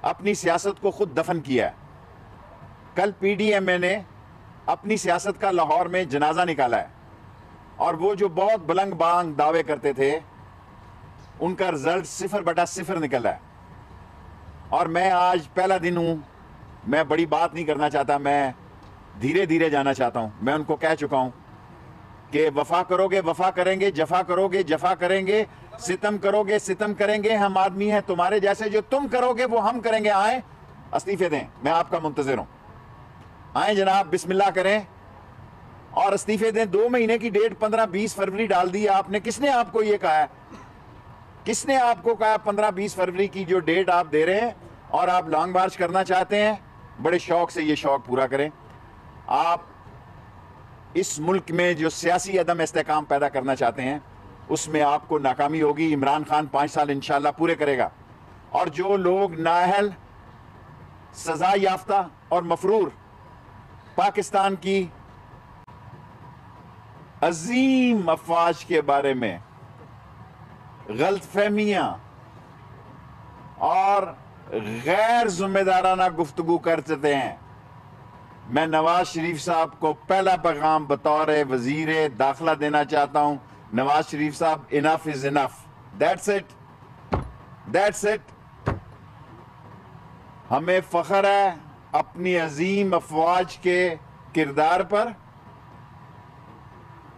اپنی سیاست کو خود دفن کیا ہے. کل پی ڈی ایم اے نے اپنی سیاست کا لاہور میں جنازہ نکالا ہے, اور وہ جو بہت بلند بانگ دعوے کرتے تھے ان کا رزلٹ 0/0 نکلا ہے. اور میں آج پہلا دن ہوں, میں بڑی بات نہیں کرنا چاہتا, میں دھیرے دھیرے جانا چاہتا ہوں. میں ان کو کہہ چکا ہوں کہ وفا کرو گے وفا کریں گے, جفا کرو گے جفا کریں گے, ستم کرو گے ستم کریں گے, ہم آدمی ہیں تمہارے جیسے, جو تم کرو گے وہ ہم کریں گے. آئیں استعفے دیں, میں آپ کا منتظر ہوں. آئیں جناب, بسم اللہ کریں اور استعفے دیں. 2 مہینے کی ڈیٹ 15-20 فروری ڈال دی آپ نے. کس نے آپ کو یہ کہا ہے؟ کس نے آپ کو کہا 15-20 فروری کی جو ڈیٹ آپ دے رہے ہیں اور آپ لانگ مارچ کرنا چاہتے ہیں؟ بڑے شوق سے یہ شوق پورا کریں. آپ اس ملک میں جو سیاسی عدم استحکام پیدا کرنا چاہتے ہیں اس میں آپ کو ناکامی ہوگی. عمران خان 5 سال انشاءاللہ پورے کرے گا, اور جو لوگ نااہل, سزا یافتہ اور مفرور پاکستان کی عظیم افواج کے بارے میں غلط فہمیاں اور غیر ذمہ دارانہ گفتگو کرتے ہیں, میں نواز شریف صاحب کو پہلا پیغام بطور وزیر داخلہ دینا چاہتا ہوں. نواز شریف صاحب, enough is enough. That's it. That's it. ہمیں فخر ہے اپنی عظیم افواج کے کردار پر,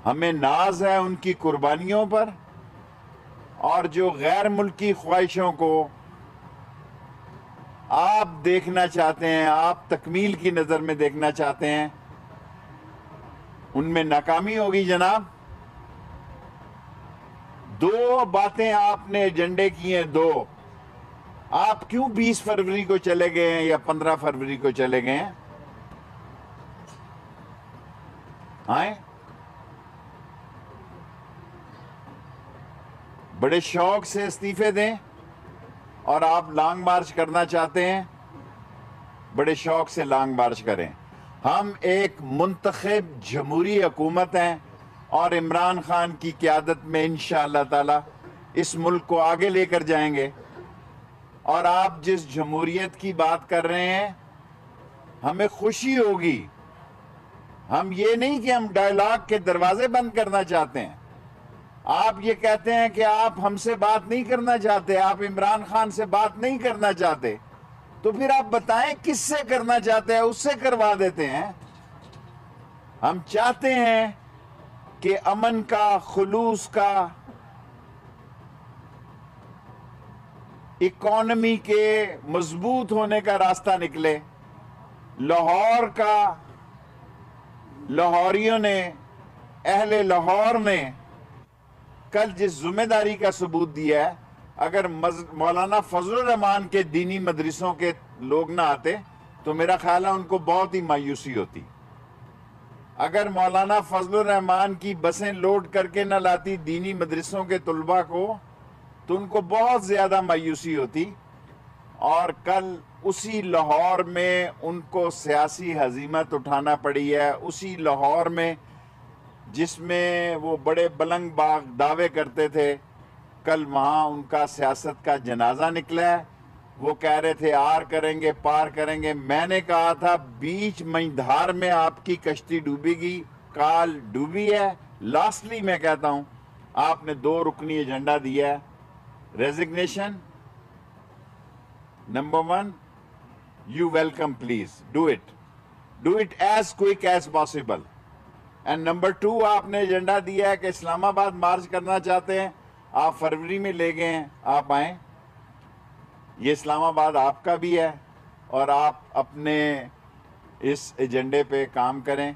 ہمیں ناز ہے ان کی قربانیوں پر, اور جو غیر ملکی خواہشوں کو آپ دیکھنا چاہتے ہیں, آپ تکمیل کی نظر میں دیکھنا چاہتے ہیں, ان میں ناکامی ہوگی جناب. 2 باتیں آپ نے ایجنڈے کی ہیں, 2. آپ کیوں 20 فروری کو چلے گئے ہیں یا 15 فروری کو چلے گئے ہیں؟ آئیں, بڑے شوق سے استعفے دیں, اور آپ لانگ مارچ کرنا چاہتے ہیں, بڑے شوق سے لانگ مارچ کریں. ہم ایک منتخب جمہوری حکومت ہیں, اور عمران خان کی قیادت میں انشاءاللہ تعالی اس ملک کو آگے لے کر جائیں گے. اور آپ جس جمہوریت کی بات کر رہے ہیں ہمیں خوشی ہوگی. ہم یہ نہیں کہ ہم ڈائیلاگ کے دروازے بند کرنا چاہتے ہیں. آپ یہ کہتے ہیں کہ آپ ہم سے بات نہیں کرنا چاہتے, آپ عمران خان سے بات نہیں کرنا چاہتے, تو پھر آپ بتائیں کس سے کرنا چاہتے ہیں, اس سے کروا دیتے ہیں. ہم چاہتے ہیں کہ امن کا, خلوص کا, اکانومی کے مضبوط ہونے کا راستہ نکلے. لاہور کا, لاہوریوں نے, اہل لاہور نے کل جس ذمہ داری کا ثبوت دیا ہے, اگر مولانا فضل الرحمان کے دینی مدرسوں کے لوگ نہ آتے تو میرا خیال ہے ان کو بہت ہی مایوسی ہوتی. اگر مولانا فضل الرحمان کی بسیں لوڈ کر کے نہ لاتی دینی مدرسوں کے طلباء کو تو ان کو بہت زیادہ مایوسی ہوتی. اور کل اسی لاہور میں ان کو سیاسی ہزیمت اٹھانا پڑی ہے, اسی لاہور میں جس میں وہ بڑے بلند باغ دعوے کرتے تھے, کل وہاں ان کا سیاست کا جنازہ نکلا ہے. وہ کہہ رہے تھے آر کریں گے پار کریں گے. میں نے کہا تھا بیچ مئیدھار میں آپ کی کشتی ڈوبے گی, کال ڈوبی ہے. لاسٹلی میں کہتا ہوں, آپ نے 2 رکنی ایجنڈا دیا ہے. Resignation number 1, you welcome please do it as quick as possible. And number 2, آپ نے ایجنڈا دیا ہے کہ اسلام آباد مارچ کرنا چاہتے ہیں, آپ فروری میں لے گئے ہیں, آپ آئیں. یہ اسلام آباد آپ کا بھی ہے, اور آپ اپنے اس ایجنڈے پہ کام کریں.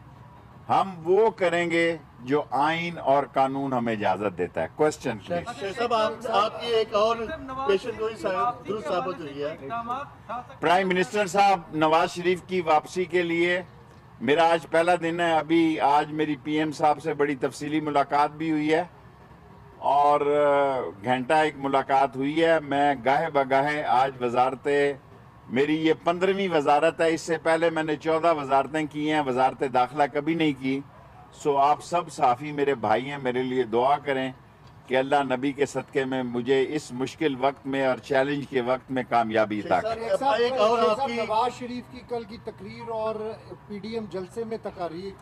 ہم وہ کریں گے جو آئین اور قانون ہمیں اجازت دیتا ہے. Question please. شیخ صاحب, آپ کی ایک اور پیشن گوئی درست ثابت ہوئی ہے. پرائم منسٹر صاحب, نواز شریف کی واپسی کے لیے میرا آج پہلا دن ہے. ابھی آج میری پی ایم صاحب سے بڑی تفصیلی ملاقات بھی ہوئی ہے, اور گھنٹہ ایک ملاقات ہوئی ہے. میں گاہے بگاہے آج وزارتیں, میری یہ 15ویں وزارت ہے, اس سے پہلے میں نے 14 وزارتیں کی ہیں, وزارت داخلہ کبھی نہیں کی. سو آپ سب صحافی میرے بھائی ہیں, میرے لیے دعا کریں کہ اللہ نبی کے صدقے میں مجھے اس مشکل وقت میں اور چیلنج کے وقت میں کامیابی عطا کرے۔ ایک اور آپ کی نواز شریف کی کل کی تقریر اور پی ڈی ایم جلسے میں تقاریر،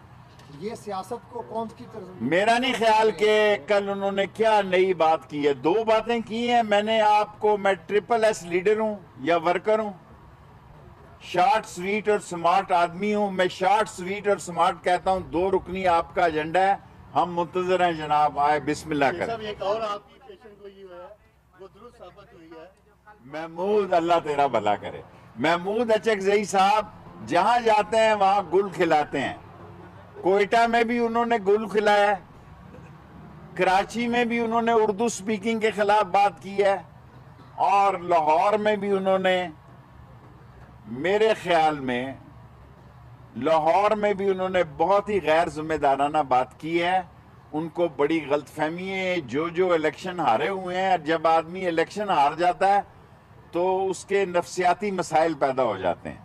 یہ سیاست کو کون کی طرف؟ میرا نہیں خیال کہ کل انہوں نے کیا نئی بات کی ہے، دو باتیں کی ہیں۔ میں نے آپ کو، میں ٹرپل ایس لیڈر ہوں یا ورکر ہوں، شارٹ سویٹ اور سمارٹ آدمی ہوں۔ میں شارٹ سویٹ اور سمارٹ کہتا ہوں، دو رکنی آپ کا ایجنڈا ہے، ہم منتظر ہیں جناب، آئے بسم اللہ شیخ کریں۔ صاحب ایک اور آپ کی پیشنٹ کو یہ ہوا ہے وہ درست ثابت ہوئی ہے۔ محمود، اللہ تیرا بھلا کرے، محمود اچکزئی صاحب جہاں جاتے ہیں وہاں گل کھلاتے ہیں۔ کوئٹہ میں بھی انہوں نے گل کھلایا، کراچی میں بھی انہوں نے اردو سپیکنگ کے خلاف بات کی ہے، اور لاہور میں بھی انہوں نے، میرے خیال میں لاہور میں بھی انہوں نے بہت ہی غیر ذمہ دارانہ بات کی ہے۔ ان کو بڑی غلط فہمی ہے، جو الیکشن ہارے ہوئے ہیں، جب آدمی الیکشن ہار جاتا ہے تو اس کے نفسیاتی مسائل پیدا ہو جاتے ہیں۔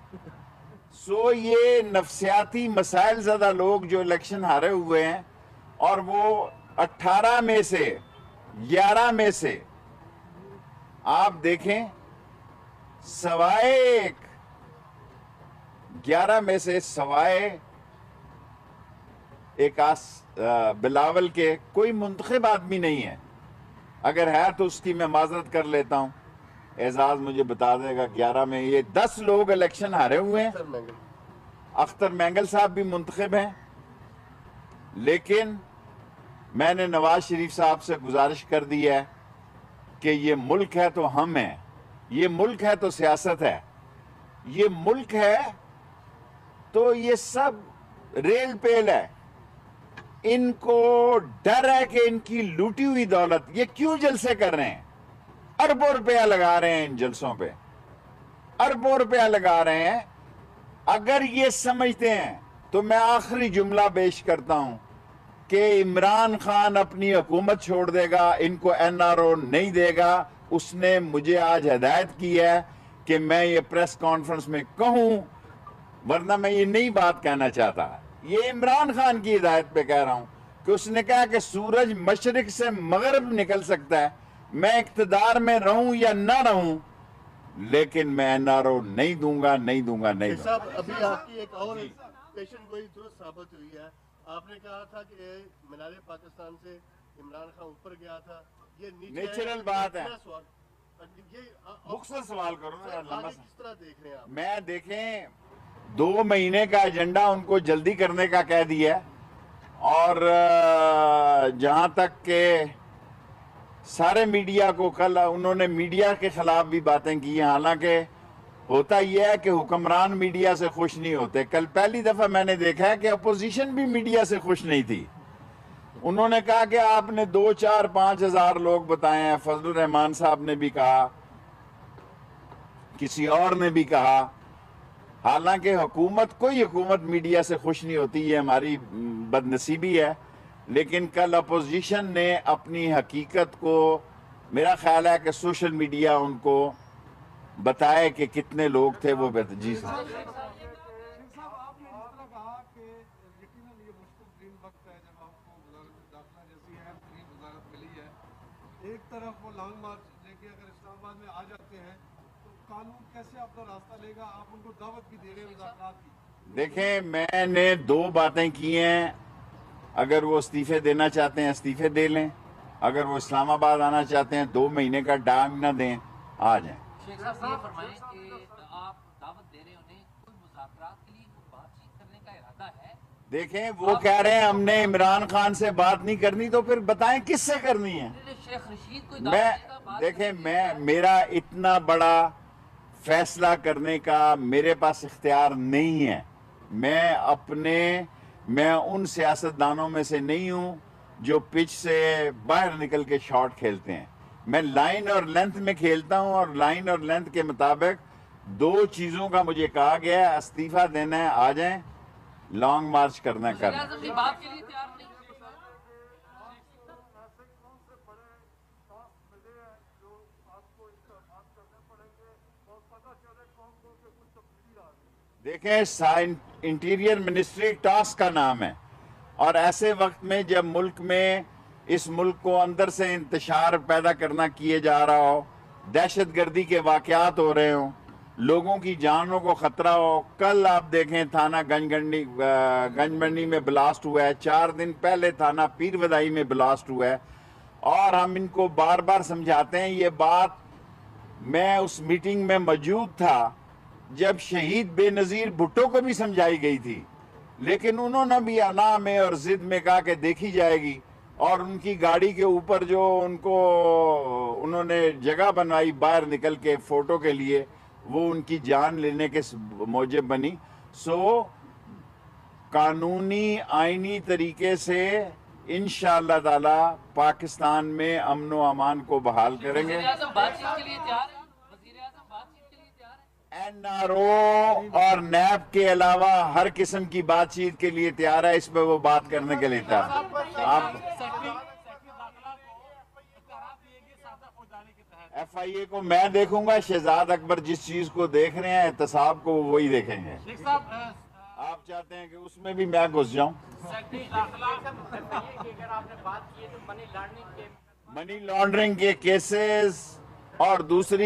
سو یہ نفسیاتی مسائل زدہ لوگ جو الیکشن ہارے ہوئے ہیں، اور وہ 18 میں سے 11 میں سے آپ دیکھیں، سوائے 11 میں سے سوائے ایک بلاول کے کوئی منتخب آدمی نہیں ہے۔ اگر ہے تو اس کی میں معذرت کر لیتا ہوں، اعزاز مجھے بتا دے گا۔ 11 میں یہ 10 لوگ الیکشن ہارے ہوئے ہیں۔ اختر مینگل صاحب بھی منتخب ہیں، لیکن میں نے نواز شریف صاحب سے گزارش کر دی ہے کہ یہ ملک ہے تو ہم ہیں، یہ ملک ہے تو سیاست ہے، یہ ملک ہے تو یہ سب ریل پیل ہے۔ ان کو ڈر ہے کہ ان کی لوٹی ہوئی دولت، یہ کیوں جلسے کر رہے ہیں؟ اربوں روپیہ لگا رہے ہیں ان جلسوں پہ، اربوں روپیہ لگا رہے ہیں۔ اگر یہ سمجھتے ہیں تو میں آخری جملہ پیش کرتا ہوں کہ عمران خان اپنی حکومت چھوڑ دے گا، ان کو این آر او نہیں دے گا۔ اس نے مجھے آج ہدایت کی ہے کہ میں یہ پریس کانفرنس میں کہوں، ورنہ میں یہ نئی بات کہنا چاہتا۔ یہ عمران خان کی ہدایت پہ کہہ رہا ہوں کہ اس نے کہا کہ سورج مشرق سے مغرب نکل سکتا ہے، میں اقتدار میں رہوں یا نہ رہوں، لیکن میں این آر او نہیں دوں گا، نہیں دوں گا، نہیں شیخ دوں گا۔ صاحب ابھی آپ کی ایک اور پیشنٹ کوئی درست ثابت ہوئی ہے۔ آپ نے کہا تھا کہ مینار پاکستان سے عمران خان اوپر گیا تھا، یہ نیچرل بات ہے۔ میرا سوال یہ مختصر سوال کرو نا، آگے کس طرح دیکھ رہے ہیں آپ؟ میں دیکھیں 2 مہینے کا ایجنڈا ان کو جلدی کرنے کا کہہ دیا ہے، اور جہاں تک کہ سارے میڈیا کو، کل انہوں نے میڈیا کے خلاف بھی باتیں کی ہیں، حالانکہ ہوتا یہ ہے کہ حکمران میڈیا سے خوش نہیں ہوتے۔ کل پہلی دفعہ میں نے دیکھا ہے کہ اپوزیشن بھی میڈیا سے خوش نہیں تھی۔ انہوں نے کہا کہ آپ نے 2 4 5 ہزار لوگ بتائے ہیں، فضل الرحمان صاحب نے بھی کہا، کسی اور نے بھی کہا، حالانکہ کوئی حکومت میڈیا سے خوش نہیں ہوتی، یہ ہماری بد نصیبی ہے۔ لیکن کل اپوزیشن نے اپنی حقیقت کو، میرا خیال ہے کہ سوشل میڈیا ان کو بتائے کہ کتنے لوگ تھے وہ جی صاحب آپ نے اس طرح کہا کہ یقیناً یہ مشکل ترین وقت ہے جب آپ کو وزارت داخلہ جیسی اہم ترین وزارت ملی ہے۔ ایک طرف وہ لانگ مارچ لے کے اگر اسلام آباد میں آ جاتے ہیں تو قانون کیسے اپنا راستہ لے گا؟ آپ ان کو دعوت بھی دے رہے ہیں مذاکرات کی۔ دیکھیں، میں نے 2 باتیں کی ہیں، اگر وہ استعفے دینا چاہتے ہیں استعفے دے لیں، اگر وہ اسلام آباد آنا چاہتے ہیں 2 مہینے کا ڈانگ نہ دیں، آ جائیں۔ شیخ صاحب یہ فرمائیں کہ آپ دعوت دے رہے ہیں انہیں، کوئی مذاکرات کے لیے کوئی بات چیت کرنے کا ارادہ ہے؟ دیکھیں، وہ کہہ رہے ہیں ہم نے عمران خان سے بات نہیں کرنی، تو پھر بتائیں کس سے کرنی ہے۔ شیخ رشید کوئی میں دعوت دے گا بات؟ دیکھیں، میرا اتنا بڑا فیصلہ کرنے کا میرے پاس اختیار نہیں ہے۔ میں ان سیاستدانوں میں سے نہیں ہوں جو پچ سے باہر نکل کے شاٹ کھیلتے ہیں۔ میں لائن اور لینتھ میں کھیلتا ہوں، اور لائن اور لینتھ کے مطابق 2 چیزوں کا مجھے کہا گیا ہے، استعفیٰ دینا ہے آ جائیں، لانگ مارچ کرنا ہے وزیر کرنا۔ اعظم بھی بات کے لیے تیار نہیں۔ دیکھیں، انٹیریئر منسٹری ٹاسک کا نام ہے، اور ایسے وقت میں جب ملک میں اس ملک کو اندر سے انتشار پیدا کرنا کیے جا رہا ہو، دہشت گردی کے واقعات ہو رہے ہوں، لوگوں کی جانوں کو خطرہ ہو. کل آپ دیکھیں تھانہ گنج منڈی میں بلاسٹ ہوا ہے، 4 دن پہلے تھانہ پیر ودائی میں بلاسٹ ہوا ہے، اور ہم ان کو بار بار سمجھاتے ہیں. یہ بات میں اس میٹنگ میں موجود تھا جب شہید بے نظیر بھٹو کو بھی سمجھائی گئی تھی، لیکن انہوں نے بھی انا میں اور ضد میں کہا کہ دیکھی جائے گی، اور ان کی گاڑی کے اوپر جو انہوں نے جگہ بنوائی باہر نکل کے فوٹو کے لیے، وہ ان کی جان لینے کے موجب بنی. سو قانونی آئینی طریقے سے انشاءاللہ تعالی پاکستان میں امن و امان کو بحال کریں گے. وزیر اعظم بات چیت کے لیے تیار ہے؟ وزیر اعظم بات چیت کے لیے تیار ہے؟ NRO اور نیب کے علاوہ ہر قسم کی بات چیت کے لیے تیار ہے. اس پہ وہ بات کرنے کے لیے تیار ہے. آپ FIA کو میں دیکھوں گا، شہزاد اکبر جس چیز کو دیکھ رہے ہیں احتساب کو وہی دیکھیں گے. آپ چاہتے ہیں کہ اس میں بھی میں گھس جاؤں؟ منی لانڈرنگ کے کیسز اور دوسری